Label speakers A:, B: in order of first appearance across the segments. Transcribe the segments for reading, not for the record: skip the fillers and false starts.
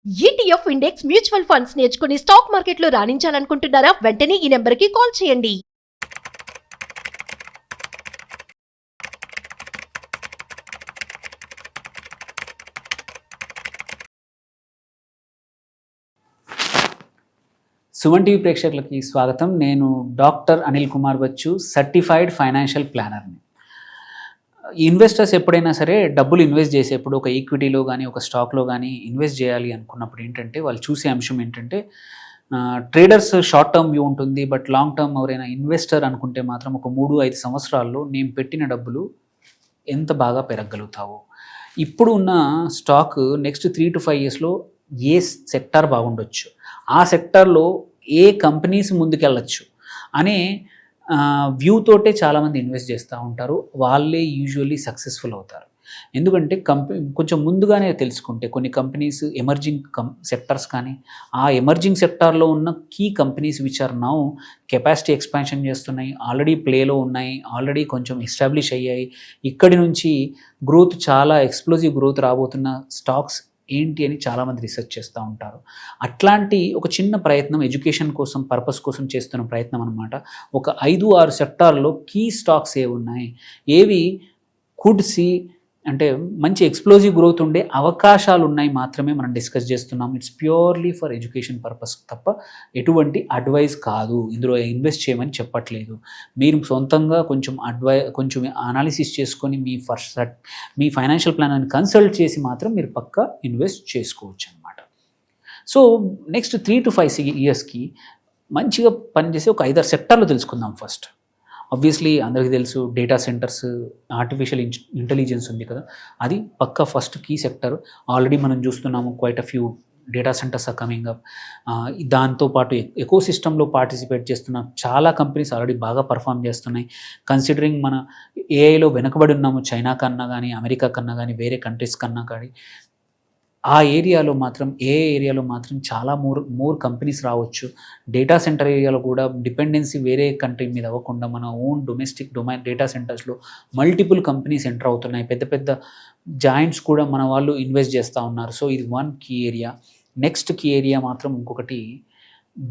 A: ETF index mutual funds నేర్చుకుని stock మార్కెట్లో రాణించాలనుకుంటున్నారా? వెంటనే ఈ నెంబర్కి కాల్ చేయండి.
B: సుమన్ టీవీ ప్రేక్షకులకి స్వాగతం. నేను doctor Anil Kumar Bachchu, certified financial ప్లానర్ని. ఇన్వెస్టర్స్ ఎప్పుడైనా సరే డబ్బులు ఇన్వెస్ట్ చేసేప్పుడు ఒక ఈక్విటీలో కానీ ఒక స్టాక్లో కానీ ఇన్వెస్ట్ చేయాలి అనుకున్నప్పుడు ఏంటంటే వాళ్ళు చూసే అంశం ఏంటంటే ట్రేడర్స్ షార్ట్ టర్మ్ వ్యూ ఉంటుంది, బట్ లాంగ్ టర్మ్ ఎవరైనా ఇన్వెస్టర్ అనుకుంటే మాత్రం ఒక 3-5 సంవత్సరాల్లో నేను పెట్టిన డబ్బులు ఎంత బాగా పెరగలుగుతావు, ఇప్పుడు ఉన్న స్టాక్ నెక్స్ట్ 3 to 5 yearsలో ఏ సెక్టార్ బాగుండొచ్చు, ఆ సెక్టార్లో ఏ కంపెనీస్ ముందుకెళ్ళచ్చు అనే వ్యూ తోటే చాలామంది ఇన్వెస్ట్ చేస్తూ ఉంటారు. వాళ్ళే యూజువల్లీ సక్సెస్ఫుల్ అవుతారు. ఎందుకంటే కొంచెం ముందుగానే తెలుసుకుంటే కొన్ని కంపెనీస్ ఎమర్జింగ్ సెక్టర్స్ కానీ ఆ ఎమర్జింగ్ సెక్టార్లో ఉన్న key companies which are now capacity expansion చేస్తున్నాయి, ఆల్రెడీ ప్లేలో ఉన్నాయి, ఆల్రెడీ కొంచెం ఎస్టాబ్లిష్ అయ్యాయి, ఇక్కడి నుంచి గ్రోత్ చాలా ఎక్స్ప్లోజివ్ గ్రోత్ రాబోతున్న స్టాక్స్ ఏంటి అని చాలామంది రీసెర్చ్ చేస్తూ ఉంటారు. అట్లాంటి ఒక చిన్న ప్రయత్నం ఎడ్యుకేషన్ కోసం పర్పస్ కోసం చేస్తున్న ప్రయత్నం అనమాట. ఒక 5-6 సెక్టార్లో కీ స్టాక్స్ ఏవి ఉన్నాయి, ఏవి కుడ్ సి అంటే మంచి ఎక్స్ప్లోజివ్ గ్రోత్ ఉండే అవకాశాలు ఉన్నాయి మాత్రమే మనం డిస్కస్ చేస్తున్నాం. It's purely for education purpose తప్ప ఎటువంటి అడ్వైస్ కాదు. ఇందులో ఇన్వెస్ట్ చేయమని చెప్పట్లేదు. మీరు సొంతంగా కొంచెం అనాలిసిస్ చేసుకొని మీ ఫైనాన్షియల్ ప్లాన్ని కన్సల్ట్ చేసి మాత్రం మీరు పక్కా ఇన్వెస్ట్ చేసుకోవచ్చు అనమాట. సో నెక్స్ట్ 3 to 5 yearsకి మంచిగా పనిచేసే ఒక 5-6 సెక్టార్లు తెలుసుకుందాం. ఫస్ట్ ఆబ్వియస్లీ అందరికీ తెలుసు డేటా సెంటర్స్, ఆర్టిఫిషియల్ ఇంటెలిజెన్స్ ఉంది కదా, అది పక్కా ఫస్ట్ కీ సెక్టర్. ఆల్రెడీ మనం చూస్తున్నాము quite a few data centres are coming up. దాంతోపాటు ఎకో సిస్టంలో పార్టిసిపేట్ చేస్తున్న చాలా కంపెనీస్ ఆల్రెడీ బాగా పర్ఫామ్ చేస్తున్నాయి. కన్సిడరింగ్ మన ఏఐలో వెనుకబడి ఉన్నాము చైనా కన్నా కానీ, అమెరికా కన్నా కానీ, వేరే కంట్రీస్ కన్నా కానీ, ఆ ఏరియాలో మాత్రం చాలా మోర్ కంపెనీస్ రావచ్చు. డేటా సెంటర్ ఏరియాలో కూడా డిపెండెన్సీ వేరే కంట్రీ మీద అవ్వకుండా మన ఓన్ డొమెస్టిక్ డేటా సెంటర్స్లో మల్టిపుల్ కంపెనీస్ ఎంటర్ అవుతున్నాయి. పెద్ద పెద్ద జాయింట్స్ కూడా మన వాళ్ళు ఇన్వెస్ట్ చేస్తూ ఉన్నారు. సో ఇది one key area. Next key area మాత్రం ఇంకొకటి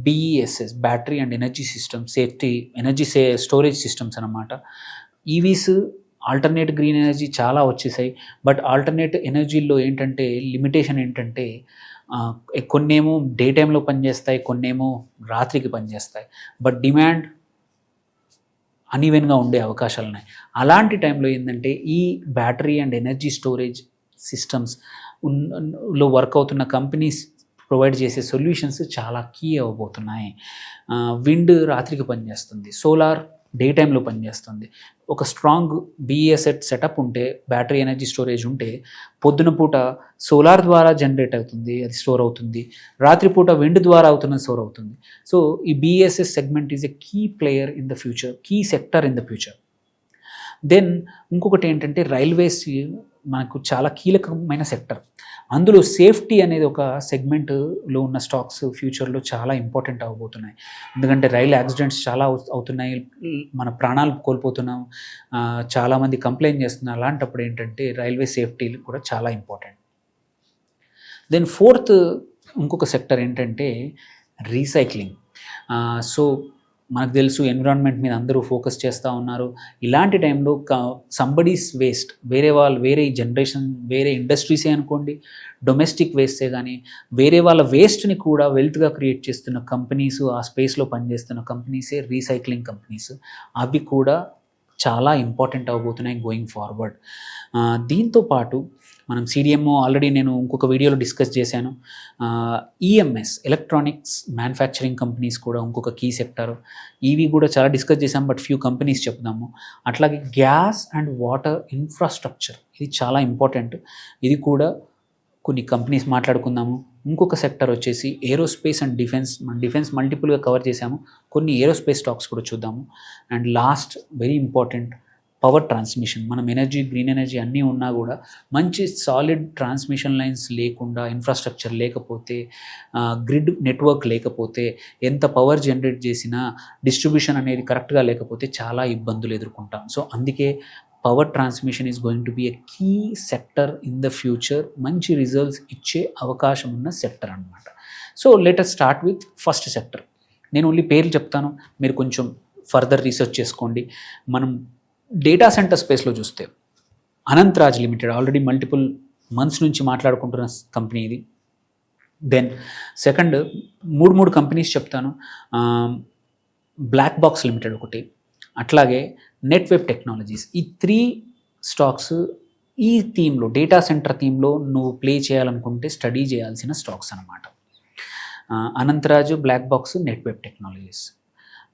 B: BESS, battery and energy system safety, energy storage systems అన్నమాట. ఈవీస్, ఆల్టర్నేట్ గ్రీన్ ఎనర్జీ చాలా వచ్చేసాయి. బట్ ఆల్టర్నేట్ ఎనర్జీలో ఏంటంటే లిమిటేషన్ ఏంటంటే కొన్నేమో డే టైంలో పనిచేస్తాయి, కొన్నేమో రాత్రికి పనిచేస్తాయి, బట్ డిమాండ్ అన్ఈవెన్గా ఉండే అవకాశాలు ఉన్నాయి. అలాంటి టైంలో ఏంటంటే ఈ battery and energy storage systems లో వర్క్ అవుతున్న కంపెనీస్ ప్రొవైడ్ చేసే సొల్యూషన్స్ చాలా కీ అవ్వబోతున్నాయి. విండ్ రాత్రికి పనిచేస్తుంది, సోలార్ డే టైంలో పనిచేస్తుంది. ఒక స్ట్రాంగ్ BESS సెటప్ ఉంటే, బ్యాటరీ ఎనర్జీ స్టోరేజ్ ఉంటే పొద్దున పూట సోలార్ ద్వారా జనరేట్ అవుతుంది, అది స్టోర్ అవుతుంది, రాత్రిపూట విండ్ ద్వారా స్టోర్ అవుతుంది. సో ఈ BESS segment is a key player in the future, key sector in the future. Then ఇంకొకటి ఏంటంటే రైల్వేస్ మనకు చాలా కీలకమైన సెక్టర్. అందులో సేఫ్టీ అనేది ఒక సెగ్మెంట్లో ఉన్న స్టాక్స్ ఫ్యూచర్లో చాలా ఇంపార్టెంట్ అవ్వబోతున్నాయి. ఎందుకంటే రైలు యాక్సిడెంట్స్ చాలా అవుతున్నాయి, మన ప్రాణాలు కోల్పోతున్నాం, చాలామంది కంప్లైంట్ చేస్తున్నారు. అలాంటప్పుడు ఏంటంటే రైల్వే సేఫ్టీ కూడా చాలా ఇంపార్టెంట్. దెన్ ఫోర్త్ ఇంకొక సెక్టర్ ఏంటంటే రీసైక్లింగ్. సో మనకు తెలుసు ఎన్విరాన్మెంట్ మీద అందరూ ఫోకస్ చేస్తూ ఉన్నారు. ఇలాంటి టైంలో సంబడీస్ వేస్ట్, వేరే జనరేషన్, వేరే ఇండస్ట్రీసే అనుకోండి, డొమెస్టిక్ వేస్టే కానీ వేరే వాళ్ళ వేస్ట్ని కూడా వెల్త్గా క్రియేట్ చేస్తున్న కంపెనీస్, ఆ స్పేస్లో పనిచేస్తున్న కంపెనీసే రీసైక్లింగ్ కంపెనీస్. అవి కూడా చాలా ఇంపార్టెంట్ అవ్వబోతున్నాయి గోయింగ్ ఫార్వర్డ్. దీంతోపాటు మనం CDMO ఆల్రెడీ నేను ఇంకొక వీడియోలో డిస్కస్ చేశాను. EMS, ఎలక్ట్రానిక్స్ మ్యానుఫ్యాక్చరింగ్ కంపెనీస్ కూడా ఇంకొక కీ సెక్టర్. ఇవి కూడా చాలా డిస్కస్ చేసాం, బట్ ఫ్యూ కంపెనీస్ చెప్దాము. అట్లాగే గ్యాస్ అండ్ వాటర్ ఇన్ఫ్రాస్ట్రక్చర్, ఇది చాలా ఇంపార్టెంట్. ఇది కూడా కొన్ని కంపెనీస్ మాట్లాడుకుందాము. ఇంకొక సెక్టర్ వచ్చేసి ఏరోస్పేస్ అండ్ డిఫెన్స్ మల్టిపుల్గా కవర్ చేసాము, కొన్ని ఏరోస్పేస్ స్టాక్స్ కూడా చూద్దాము. And last very important power transmission. మనం ఎనర్జీ, గ్రీన్ ఎనర్జీ అన్నీ ఉన్నా కూడా మంచి సాలిడ్ ట్రాన్స్మిషన్ లైన్స్ లేకుండా, ఇన్ఫ్రాస్ట్రక్చర్ లేకపోతే, గ్రిడ్ నెట్వర్క్ లేకపోతే, ఎంత పవర్ జనరేట్ చేసినా డిస్ట్రిబ్యూషన్ అనేది కరెక్ట్గా లేకపోతే చాలా ఇబ్బందులు ఎదుర్కొంటాం. సో అందుకే power transmission is going to be a key sector in the future. మంచి రిజల్ట్స్ ఇచ్చే అవకాశం ఉన్న సెక్టర్ అనమాట. So let us start with first sector. నేను ఓన్లీ పేర్లు చెప్తాను, మీరు కొంచెం ఫర్దర్ రీసెర్చ్ చేసుకోండి. మనం డేటా సెంటర్ స్పేస్లో చూస్తే Anantharaj limited already multiple months నుంచి మాట్లాడుకుంటున్న కంపెనీ ఇది. దెన్ సెకండ్ మూడు కంపెనీస్ చెప్తాను. బ్లాక్ బాక్స్ లిమిటెడ్ ఒకటి, అట్లాగే నెట్వెబ్ టెక్నాలజీస్. ఈ 3 స్టాక్స్ ఈ థీమ్లో, డేటా సెంటర్ థీమ్లో నువ్వు ప్లే చేయాలనుకుంటే స్టడీ చేయాల్సిన స్టాక్స్ అనమాట. Anantharaju, black box, Netweb technologies.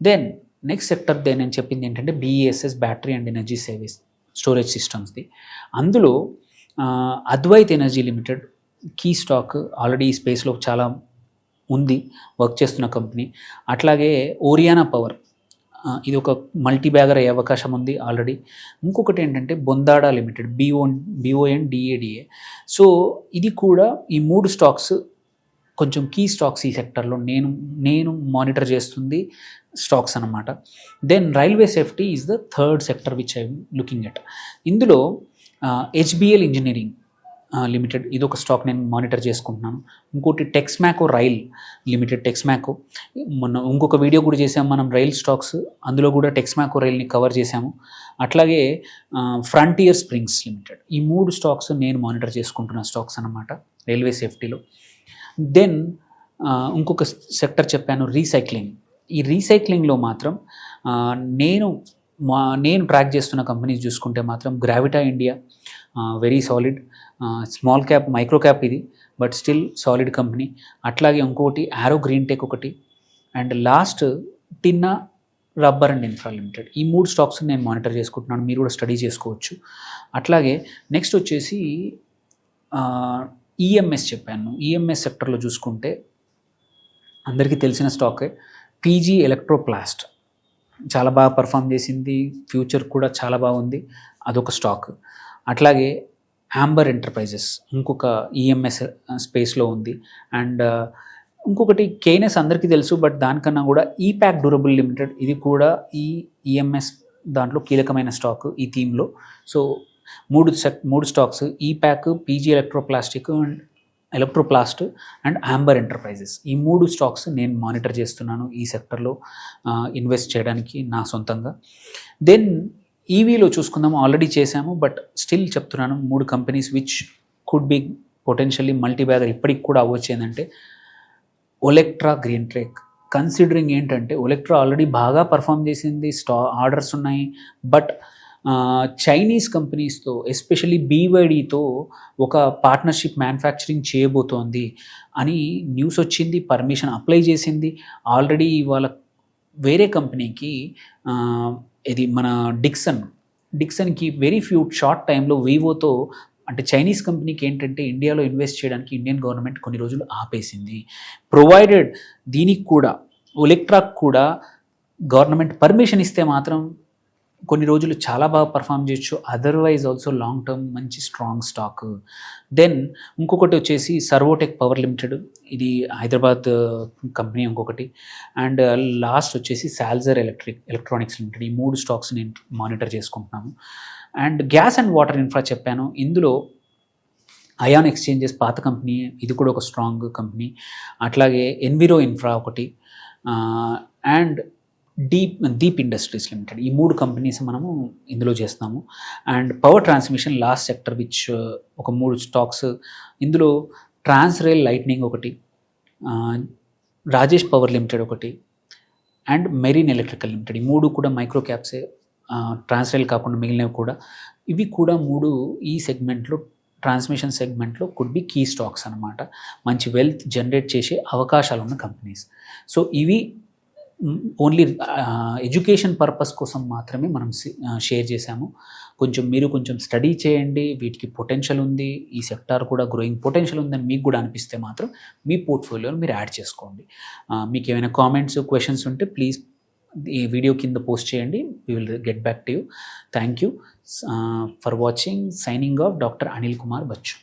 B: Then next sector నేను చెప్పింది ఏంటంటే BESS, battery and energy service storage సిస్టమ్స్ది. అందులో Advait energy limited key stock, already ఈ స్పేస్లో చాలా ఉంది, వర్క్ చేస్తున్న కంపెనీ. అట్లాగే ఓరియానా పవర్, ఇది ఒక మల్టీ బ్యాగర్ అయ్యే అవకాశం ఉంది ఆల్రెడీ. ఇంకొకటి ఏంటంటే బొందాడా లిమిటెడ్, BONDADA. సో ఇది కూడా, ఈ 3 స్టాక్స్ కొంచెం కీ స్టాక్స్ ఈ సెక్టర్లో నేను మానిటర్ చేస్తుంది స్టాక్స్ అనమాట. Then railway safety is the third sector which I'm looking at. ఇందులో HBL ఇంజనీరింగ్ లిమిటెడ్, ఇది ఒక స్టాక్ నేను మానిటర్ చేసుకుంటున్నాను. ఇంకోటి టెక్స్మాకో రైల్ లిమిటెడ్, టెక్స్మాకో మొన్న ఇంకొక వీడియో కూడా చేసాము మనం రైల్ స్టాక్స్, అందులో కూడా టెక్స్మాకో రైల్ని కవర్ చేశాము. అట్లాగే ఫ్రంటియర్ స్ప్రింగ్స్ లిమిటెడ్. ఈ 3 స్టాక్స్ నేను మానిటర్ చేసుకుంటున్న స్టాక్స్ అనమాట రైల్వే సేఫ్టీలో. దెన్ ఇంకొక సెక్టర్ చెప్పాను, రీసైక్లింగ్. ఈ రీసైక్లింగ్లో మాత్రం నేను ట్రాక్ చేస్తున్న కంపెనీస్ చూసుకుంటే మాత్రం Gravita India, very solid, small cap, micro cap ఇది, బట్ స్టిల్ సాలిడ్ కంపెనీ. అట్లాగే ఇంకోటి ఆరో గ్రీన్ టెక్ ఒకటి, and last Tinna rubber and infra limited. ఈ 3 స్టాక్స్ నేను మానిటర్ చేసుకుంటున్నాను, మీరు కూడా స్టడీ చేసుకోవచ్చు. అట్లాగే నెక్స్ట్ వచ్చేసి EMS చెప్పాను. EMS సెక్టర్లో చూసుకుంటే అందరికీ తెలిసిన స్టాకే PG ఎలక్ట్రోప్లాస్ట్, చాలా బాగా పర్ఫామ్ చేసింది, ఫ్యూచర్ కూడా చాలా బాగుంది, అదొక స్టాక్. అట్లాగే యాంబర్ ఎంటర్ప్రైజెస్ ఇంకొక EMS స్పేస్లో ఉంది. అండ్ ఇంకొకటి KNS అందరికీ తెలుసు, బట్ దానికన్నా కూడా ఈప్యాక్ డ్యూరబుల్ లిమిటెడ్, ఇది కూడా ఈ EMS దాంట్లో కీలకమైన స్టాక్ ఈ థీమ్లో. So 3 stocks, Epack, PG Electroplast and Amber Enterprises. ఈ 3 స్టాక్స్ నేను మానిటర్ చేస్తున్నాను ఈ సెక్టర్లో ఇన్వెస్ట్ చేయడానికి నా సొంతంగా. దెన్ ఈవీలో చూసుకుందాము, ఆల్రెడీ చేశాము, బట్ స్టిల్ చెప్తున్నాను 3 companies which could be potentially multi bagger ఇప్పటికి కూడా అవ్వచ్చు. ఏంటంటే ఒలెక్ట్రా, గ్రీన్ ట్రెక్. కన్సిడరింగ్ ఏంటంటే ఒలెక్ట్రా ఆల్రెడీ బాగా పర్ఫామ్ చేసింది, ఆర్డర్స్ ఉన్నాయి, బట్ చైనీస్ కంపెనీస్తో, ఎస్పెషల్లీ BYDతో ఒక పార్ట్నర్షిప్ మ్యానుఫ్యాక్చరింగ్ చేయబోతోంది అని న్యూస్ వచ్చింది, పర్మిషన్ అప్లై చేసింది ఆల్రెడీ. వాళ్ళ వేరే కంపెనీకి, ఇది మన డిక్సన్కి వెరీ షార్ట్ టైంలో వివోతో, అంటే చైనీస్ కంపెనీకి ఏంటంటే ఇండియాలో ఇన్వెస్ట్ చేయడానికి ఇండియన్ గవర్నమెంట్ కొన్ని రోజులు ఆపేసింది. ప్రొవైడెడ్ దీనికి కూడా, ఒలెక్ట్రాక్ కూడా గవర్నమెంట్ పర్మిషన్ ఇస్తే మాత్రం కొన్ని రోజులు చాలా బాగా పర్ఫామ్ చేయొచ్చు, అదర్వైజ్ ఆల్సో లాంగ్ టర్మ్ మంచి స్ట్రాంగ్ స్టాక్. దెన్ ఇంకొకటి వచ్చేసి సర్వోటెక్ పవర్ లిమిటెడ్, ఇది హైదరాబాద్ కంపెనీ ఇంకొకటి. అండ్ లాస్ట్ వచ్చేసి సాల్జర్ ఎలక్ట్రానిక్స్ లిమిటెడ్. ఈ 3 స్టాక్స్ నేను మానిటర్ చేసుకుంటున్నాను. And gas and water infra చెప్పాను, ఇందులో అయాన్ ఎక్స్చేంజెస్ పాత కంపెనీ, ఇది కూడా ఒక స్ట్రాంగ్ కంపెనీ. అట్లాగే ఎన్విరో ఇన్ఫ్రా ఒకటి, అండ్ డీప్ ఇండస్ట్రీస్ లిమిటెడ్. ఈ 3 కంపెనీస్ మనము ఇందులో చేస్తాము. And power transmission last sector which ఒక 3 స్టాక్స్, ఇందులో ట్రాన్స్రైల్ లైట్నింగ్ ఒకటి, రాజేష్ పవర్ లిమిటెడ్ ఒకటి, అండ్ మెరీన్ ఎలక్ట్రికల్ లిమిటెడ్. ఈ 3 కూడా మైక్రో క్యాప్సే, ట్రాన్స్రైల్ కాకుండా మిగిలినవి కూడా. ఇవి కూడా 3 ఈ సెగ్మెంట్లో, ట్రాన్స్మిషన్ సెగ్మెంట్లో కుడ్ బి కీ స్టాక్స్ అనమాట, మంచి వెల్త్ జనరేట్ చేసే అవకాశాలు ఉన్న కంపెనీస్. సో ఇవి ఓన్లీ ఎడ్యుకేషన్ పర్పస్ కోసం మాత్రమే మనం షేర్ చేశాము. మీరు కొంచెం స్టడీ చేయండి, వీటికి పొటెన్షియల్ ఉంది, ఈ సెక్టార్ కూడా గ్రోయింగ్ పొటెన్షియల్ ఉందని మీకు కూడా అనిపిస్తే మాత్రం మీ పోర్ట్ఫోలియోని మీరు యాడ్ చేసుకోండి. మీకు ఏమైనా కామెంట్స్, క్వశ్చన్స్ ఉంటే ప్లీజ్ ఈ వీడియో కింద పోస్ట్ చేయండి, we will get back to you. Thank you for watching. Signing off doctor Anil Kumar Bachu.